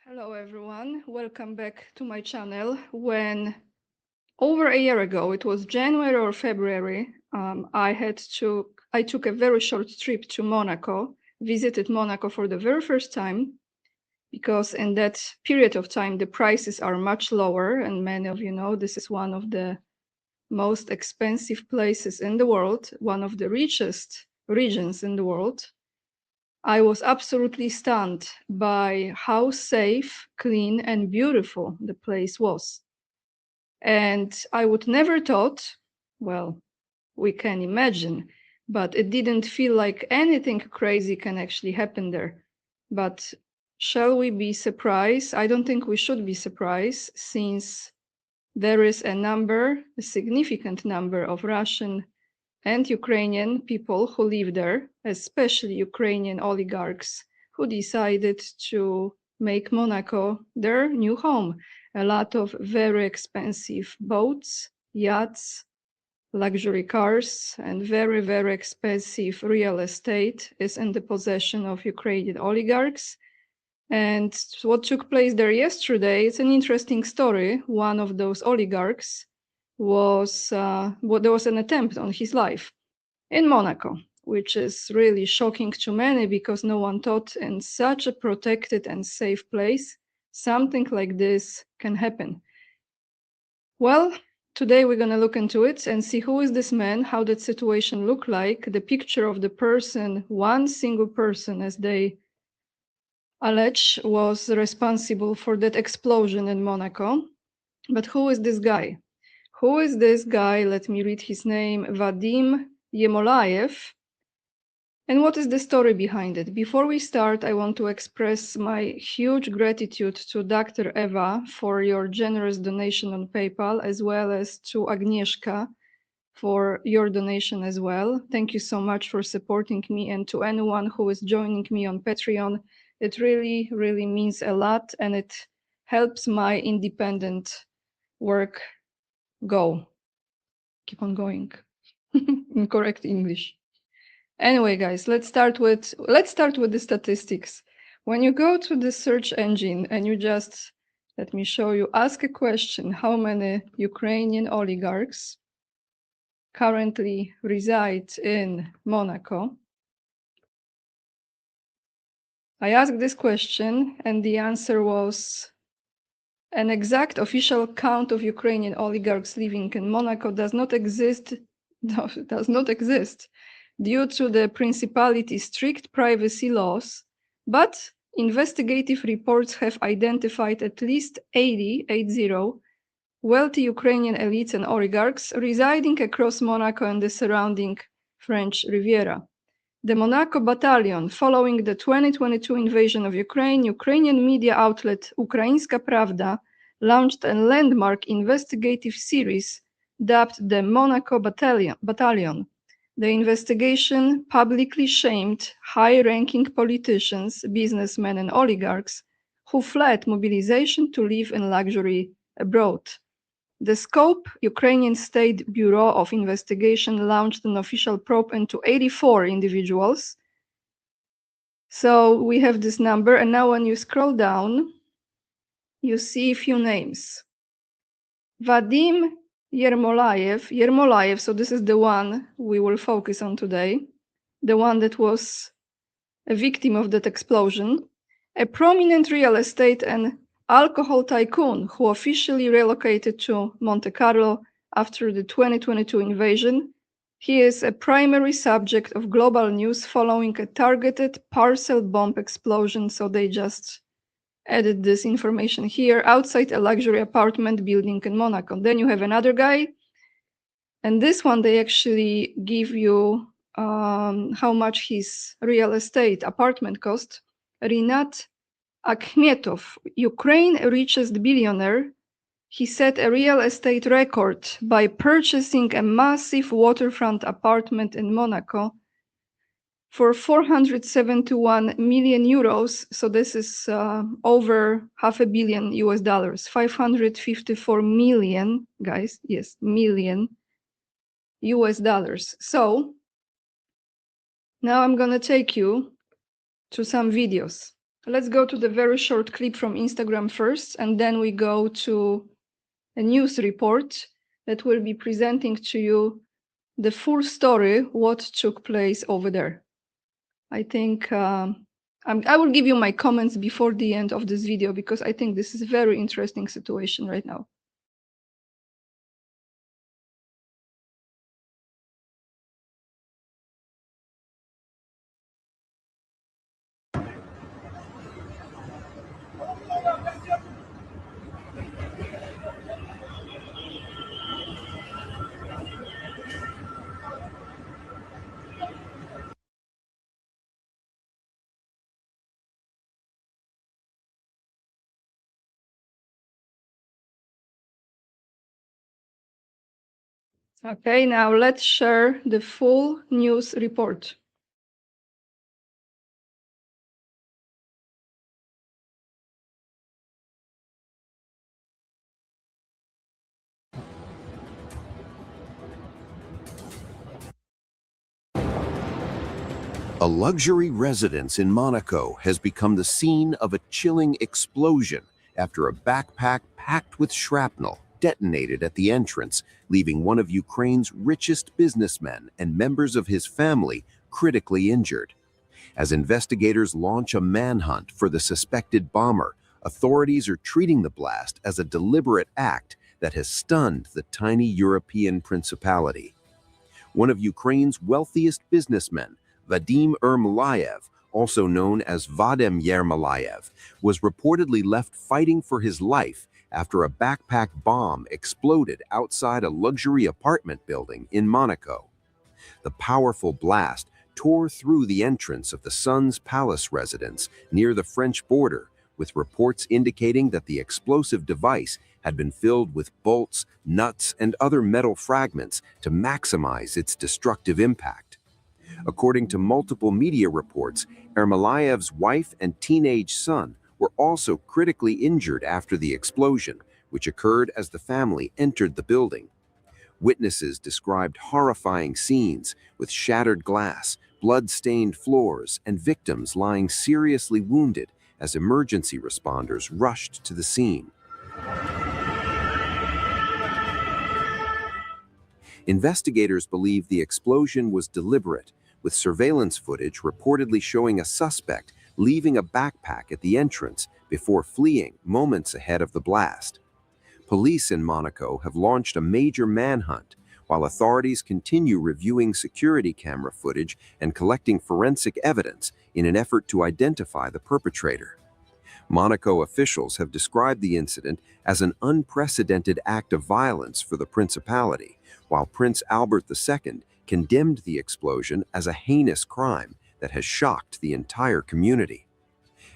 Hello everyone, welcome back to my channel. When over a year ago, it was January or February, I took a very short trip to Monaco, visited Monaco for the very first time, because in that period of time the prices are much lower, and many of you know this is one of the most expensive places in the world, one of the richest regions in the world. I was absolutely stunned by how safe, clean, and beautiful the place was. And I would never thought, well, we can imagine, but it didn't feel like anything crazy can actually happen there. But shall we be surprised? I don't think we should be surprised, since there is a significant number of Russian and Ukrainian people who live there, especially Ukrainian oligarchs who decided to make Monaco their new home. A lot of very expensive boats, yachts, luxury cars, and very, very expensive real estate is in the possession of Ukrainian oligarchs. And what took place there yesterday is an interesting story. One of those oligarchs there was an attempt on his life in Monaco, which is really shocking to many because no one thought in such a protected and safe place something like this can happen. Well, today we're going to look into it and see who is this man, how that situation looked like, the picture of the person, one single person, as they allege, was responsible for that explosion in Monaco. But who is this guy? Who is this guy? Let me read his name, Vadim Yemolayev. And what is the story behind it? Before we start, I want to express my huge gratitude to Dr. Eva for your generous donation on PayPal, as well as to Agnieszka for your donation as well. Thank you so much for supporting me, and to anyone who is joining me on Patreon. It really, really means a lot, and it helps my independent work go. Keep on going. In correct English. Anyway, guys, let's start with the statistics. When you go to the search engine and you just, let me show you, ask a question, how many Ukrainian oligarchs currently reside in Monaco? I asked this question and the answer was, an exact official count of Ukrainian oligarchs living in Monaco does not exist due to the principality's strict privacy laws, but investigative reports have identified at least 80 wealthy Ukrainian elites and oligarchs residing across Monaco and the surrounding French Riviera. The Monaco battalion, following the 2022 invasion of Ukraine, Ukrainian media outlet Ukraińska Prawda launched a landmark investigative series dubbed the Monaco Battalion. The investigation publicly shamed high-ranking politicians, businessmen, and oligarchs who fled mobilization to live in luxury abroad. The scope, Ukrainian State Bureau of Investigation launched an official probe into 84 individuals. So we have this number, and now when you scroll down, you see a few names. Vadim Yermolayev, so this is the one we will focus on today, the one that was a victim of that explosion, a prominent real estate and alcohol tycoon who officially relocated to Monte Carlo after the 2022 invasion. He is a primary subject of global news following a targeted parcel bomb explosion, so they just added this information here, outside a luxury apartment building in Monaco. Then you have another guy, and this one they actually give you how much his real estate apartment cost. Rinat Akhmetov, Ukraine's richest billionaire, he set a real estate record by purchasing a massive waterfront apartment in Monaco for 471 million euros. So this is over $500 million US, 554 million, guys, yes, million US dollars. So now I'm gonna take you to some videos. let's go to the very short clip from Instagram first, and then we go to a news report that will be presenting to you the full story, what took place over there. I think I will give you my comments before the end of this video, because I think this is a very interesting situation right now. Okay, now let's share the full news report. A luxury residence in Monaco has become the scene of a chilling explosion after a backpack packed with shrapnel detonated at the entrance, leaving one of Ukraine's richest businessmen and members of his family critically injured. As investigators launch a manhunt for the suspected bomber, authorities are treating the blast as a deliberate act that has stunned the tiny European principality. One of Ukraine's wealthiest businessmen, Vadim Ermolayev, also known as Vadim Yermolayev, was reportedly left fighting for his life after a backpack bomb exploded outside a luxury apartment building in Monaco. The powerful blast tore through the entrance of the Son's Palace residence near the French border, with reports indicating that the explosive device had been filled with bolts, nuts, and other metal fragments to maximize its destructive impact. According to multiple media reports, Ermolayev's wife and teenage son were also critically injured after the explosion, which occurred as the family entered the building. Witnesses described horrifying scenes with shattered glass, blood-stained floors, and victims lying seriously wounded as emergency responders rushed to the scene. Investigators believe the explosion was deliberate, with surveillance footage reportedly showing a suspect leaving a backpack at the entrance before fleeing moments ahead of the blast. Police in Monaco have launched a major manhunt, while authorities continue reviewing security camera footage and collecting forensic evidence in an effort to identify the perpetrator. Monaco officials have described the incident as an unprecedented act of violence for the principality, while Prince Albert II condemned the explosion as a heinous crime that has shocked the entire community.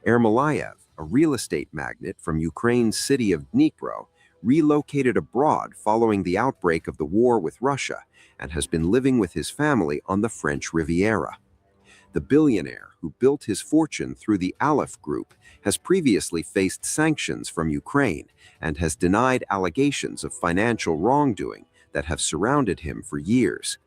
Ermolayev, a real estate magnate from Ukraine's city of Dnipro, relocated abroad following the outbreak of the war with Russia and has been living with his family on the French Riviera. The billionaire, who built his fortune through the Aleph Group, has previously faced sanctions from Ukraine and has denied allegations of financial wrongdoing that have surrounded him for years.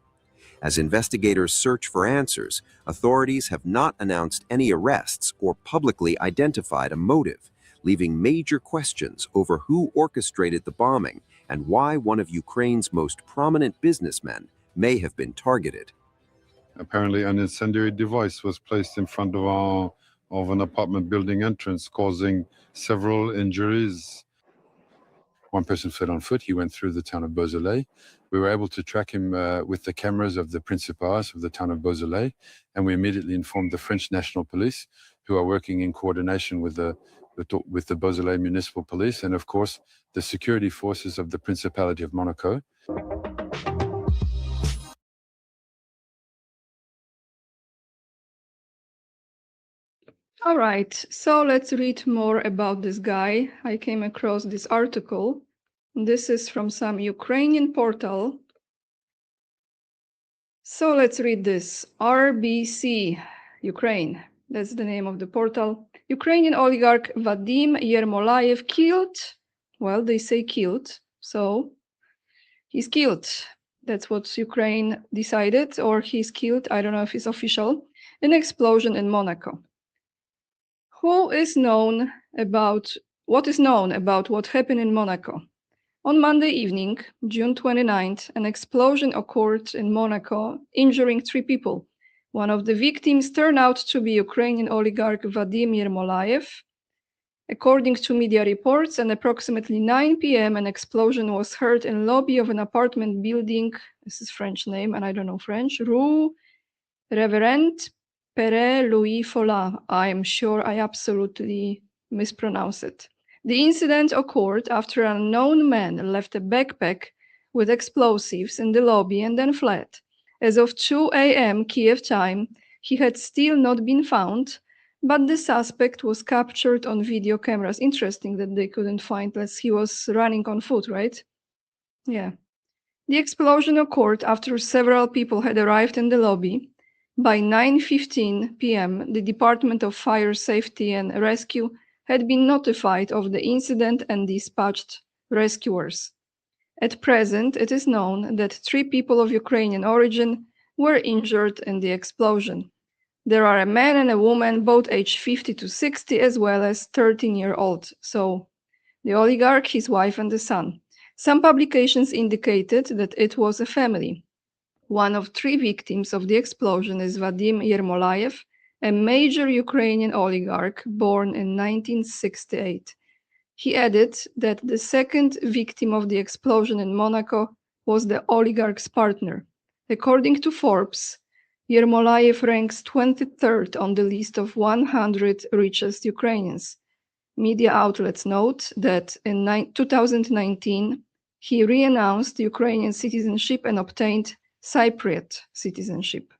As investigators search for answers, authorities have not announced any arrests or publicly identified a motive, leaving major questions over who orchestrated the bombing and why one of Ukraine's most prominent businessmen may have been targeted. Apparently, an incendiary device was placed in front of an apartment building entrance, causing several injuries. One person fled on foot. He went through the town of Beausoleil. We were able to track him with the cameras of the Principau's of the town of Beausoleil, and we immediately informed the French National Police, who are working in coordination with the Beausoleil Municipal Police, and of course, the security forces of the Principality of Monaco. All right, so let's read more about this guy. I came across this article. This is from some Ukrainian portal. So let's read this. RBC, Ukraine. That's the name of the portal. Ukrainian oligarch Vadim Yermolayev killed. Well, they say killed, so he's killed. That's what Ukraine decided, or he's killed. I don't know if it's official. An explosion in Monaco. What is known about what happened in Monaco? On Monday evening, June 29th, an explosion occurred in Monaco, injuring 3 people. One of the victims turned out to be Ukrainian oligarch Vadim Yermolayev. According to media reports, at approximately 9 p.m., an explosion was heard in the lobby of an apartment building. This is French name, and I don't know French. Rue Reverend Pere Louis Fola. I am sure I absolutely mispronounced it. The incident occurred after an unknown man left a backpack with explosives in the lobby and then fled. As of 2 a.m. Kiev time, he had still not been found, but the suspect was captured on video cameras. Interesting that they couldn't find as he was running on foot, right? Yeah. The explosion occurred after several people had arrived in the lobby. By 9:15 p.m., the Department of Fire Safety and Rescue had been notified of the incident and dispatched rescuers. At present, it is known that 3 people of Ukrainian origin were injured in the explosion. There are a man and a woman, both aged 50 to 60, as well as 13-year-old. So the oligarch, his wife, and the son. Some publications indicated that it was a family. One of 3 victims of the explosion is Vadim Yermolayev, a major Ukrainian oligarch born in 1968. He added that the second victim of the explosion in Monaco was the oligarch's partner. According to Forbes, Yermolayev ranks 23rd on the list of 100 richest Ukrainians. Media outlets note that in 2019, he renounced Ukrainian citizenship and obtained Cypriot citizenship.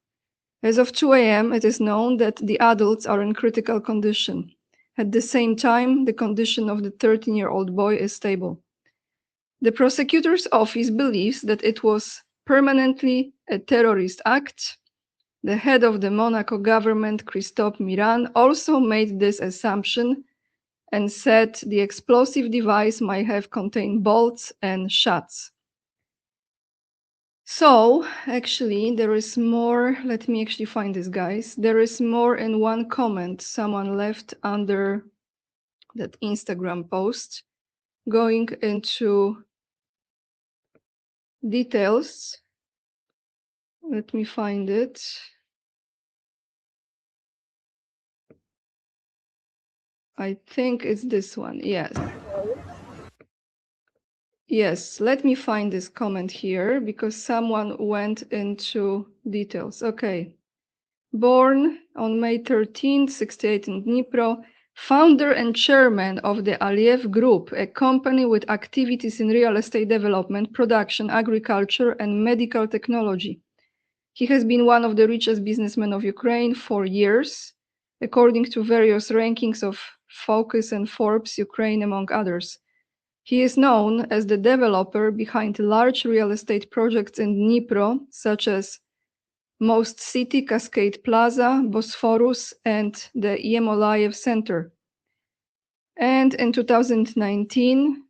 As of 2 a.m., it is known that the adults are in critical condition. At the same time, the condition of the 13-year-old boy is stable. The prosecutor's office believes that it was permanently a terrorist act. The head of the Monaco government, Christophe Miran, also made this assumption and said the explosive device might have contained bolts and shots. So, actually, there is more. Let me actually find this, guys. There is more in one comment someone left under that Instagram post, going into details. Let me find it. I think it's this one. Yes. Yes, let me find this comment here because someone went into details. Okay. Born on May 13, 68 in Dnipro, founder and chairman of the Aliev Group, a company with activities in real estate development, production, agriculture, and medical technology. He has been one of the richest businessmen of Ukraine for years, according to various rankings of Focus and Forbes Ukraine, among others. He is known as the developer behind large real estate projects in Dnipro, such as Most City, Cascade Plaza, Bosphorus, and the Yermolayev Center. And in 2019,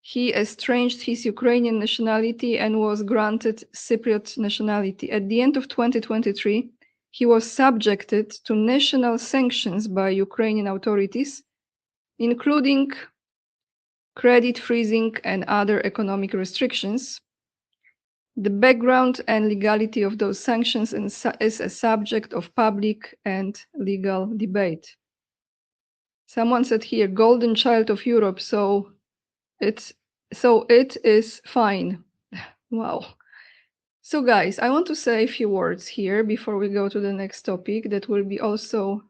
he estranged his Ukrainian nationality and was granted Cypriot nationality. At the end of 2023, he was subjected to national sanctions by Ukrainian authorities, including credit freezing and other economic restrictions. The background and legality of those sanctions is a subject of public and legal debate. Someone said here, golden child of Europe, so it is fine. Wow. So guys, I want to say a few words here before we go to the next topic that will be also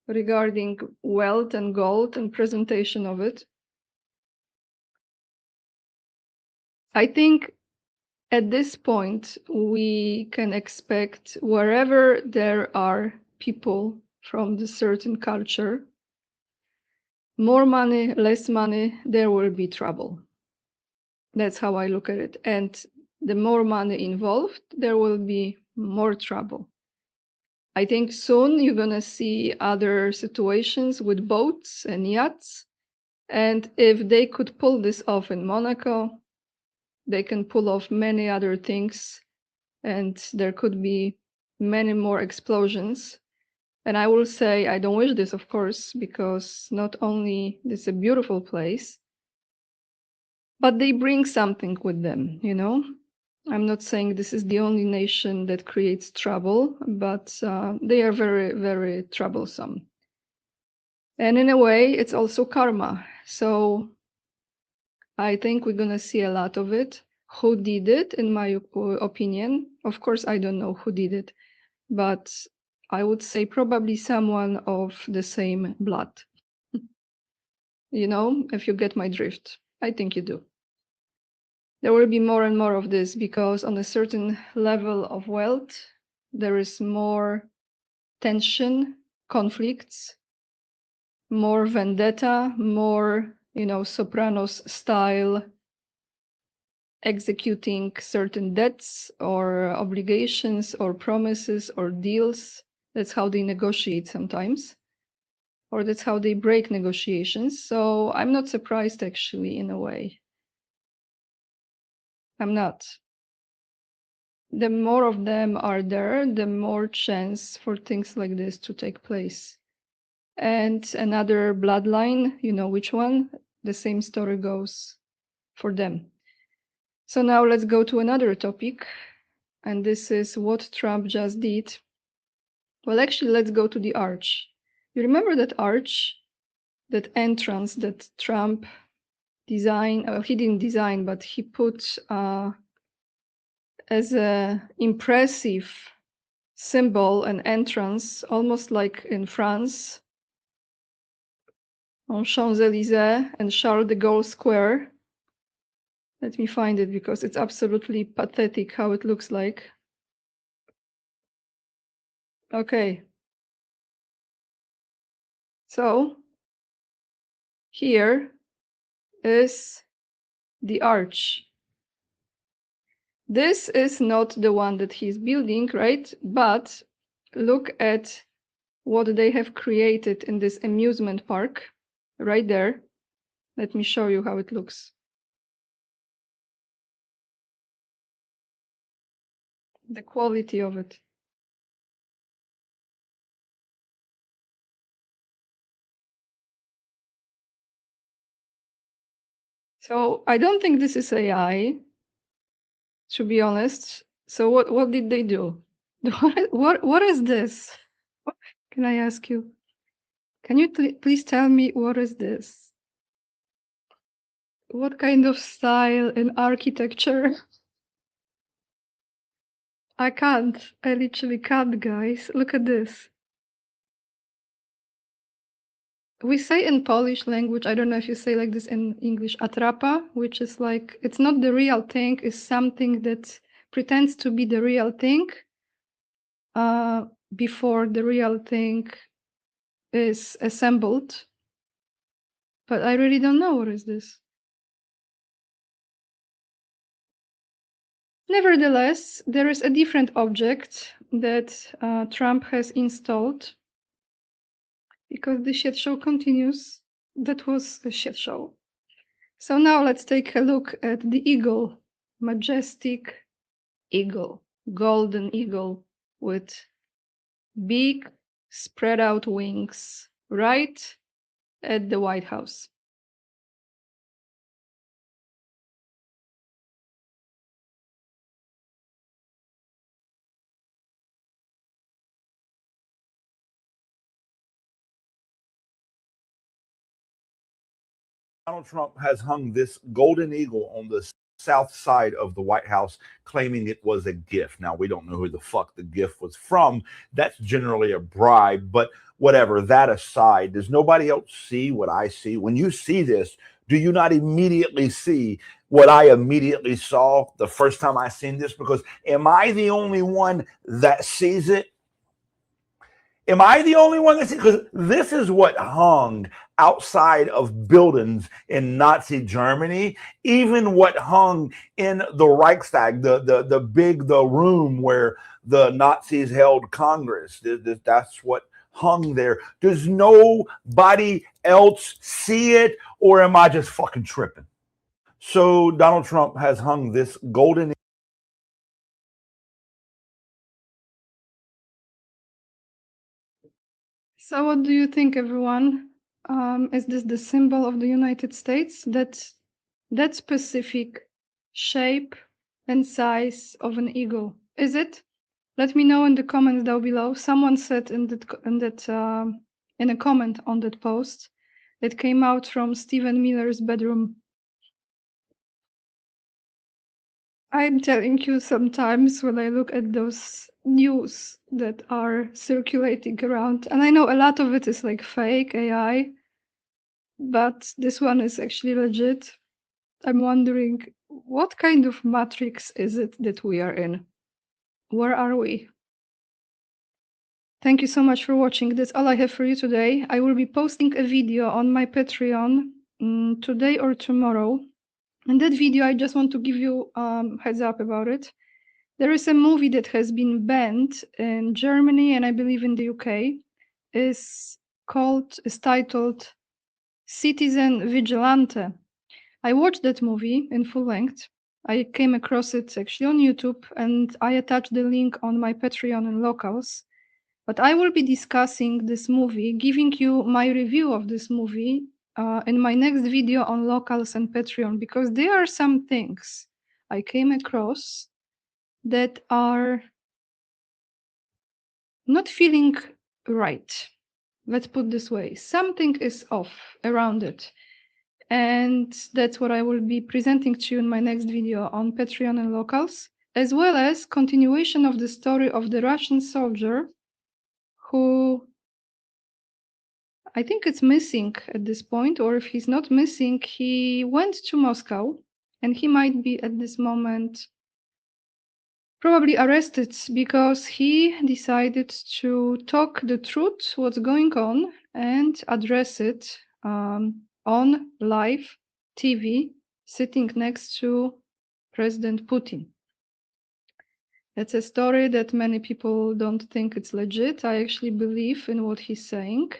regarding wealth and gold and presentation of it. I think at this point, we can expect wherever there are people from the certain culture, more money, less money, there will be trouble. That's how I look at it. And the more money involved, there will be more trouble. I think soon you're going to see other situations with boats and yachts. And if they could pull this off in Monaco, they can pull off many other things. And there could be many more explosions. And I will say, I don't wish this, of course, because not only this is a beautiful place, but they bring something with them, you know? I'm not saying this is the only nation that creates trouble, but they are very, very troublesome. And in a way, it's also karma. So I think we're going to see a lot of it. Who did it, in my opinion? Of course, I don't know who did it, but I would say probably someone of the same blood. You know, if you get my drift. I think you do. There will be more and more of this because on a certain level of wealth, there is more tension, conflicts, more vendetta, more, you know, Sopranos style executing certain debts or obligations or promises or deals. That's how they negotiate sometimes, or that's how they break negotiations. So I'm not surprised, actually, in a way. I'm not. The more of them are there, the more chance for things like this to take place. And another bloodline, you know which one? The same story goes for them. So now let's go to another topic. And this is what Trump just did. Well, actually, let's go to the arch. You remember that arch, that entrance that Trump designed? He didn't design, but he put as a impressive symbol and entrance, almost like in France, on Champs-Élysées and Charles de Gaulle Square. Let me find it because it's absolutely pathetic how it looks like. Okay. So here is the arch. This is not the one that he's building, right? But look at what they have created in this amusement park right there. Let me show you how it looks. The quality of it. So I don't think this is AI, to be honest. So what did they do? What is this? Can I ask you? Can you please tell me what is this? What kind of style in architecture? I can't. I literally can't, guys. Look at this. We say in Polish language, I don't know if you say like this in English, atrapa, which is like, it's not the real thing, it's something that pretends to be the real thing before the real thing is assembled. But I really don't know what is this. Nevertheless, there is a different object that Trump has installed because the shit show continues. That was a shit show. So now let's take a look at the eagle, majestic eagle, golden eagle with big spread out wings right at the White House. Donald Trump has hung this golden eagle on the south side of the White House, claiming it was a gift. Now, we don't know who the fuck the gift was from. That's generally a bribe, but whatever, that aside, does nobody else see what I see? When you see this, do you not immediately see what I immediately saw the first time I seen this? Because am I the only one that sees it? Am I the only one that sees? Because this is what hung outside of buildings in Nazi Germany, even what hung in the Reichstag, the room where the Nazis held Congress. That's what hung there. Does nobody else see it, or am I just fucking tripping? So Donald Trump has hung this golden So what do you think, everyone? Is this the symbol of the United States? That specific shape and size of an eagle? Is it? Let me know in the comments down below. Someone said in a comment on that post, it came out from Stephen Miller's bedroom. I'm telling you, sometimes when I look at those news that are circulating around, and I know a lot of it is like fake AI, but this one is actually legit. I'm wondering, what kind of matrix is it that we are in? Where are we? Thank you so much for watching. That's all I have for you today. I will be posting a video on my Patreon today or tomorrow. In that video, I just want to give you heads up about it. There is a movie that has been banned in Germany and I believe in the UK. Is titled Citizen Vigilante. I watched that movie in full length. I came across it actually on YouTube and I attached the link on my Patreon and locals. But I will be discussing this movie, giving you my review of this movie in my next video on locals and Patreon, because there are some things I came across that are not feeling right. Let's put this way. Something is off around it. And that's what I will be presenting to you in my next video on Patreon and locals, as well as continuation of the story of the Russian soldier who I think it's missing at this point, or if he's not missing, he went to Moscow and he might be at this moment probably arrested because he decided to talk the truth, what's going on, and address it on live TV, sitting next to President Putin. That's a story that many people don't think it's legit. I actually believe in what he's saying.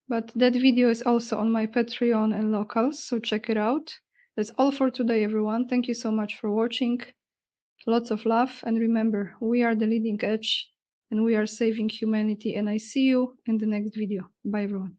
But that video is also on my Patreon and locals, so check it out. That's all for today, everyone. Thank you so much for watching. Lots of love, and remember, we are the leading edge and we are saving humanity, and I see you in the next video. Bye, everyone.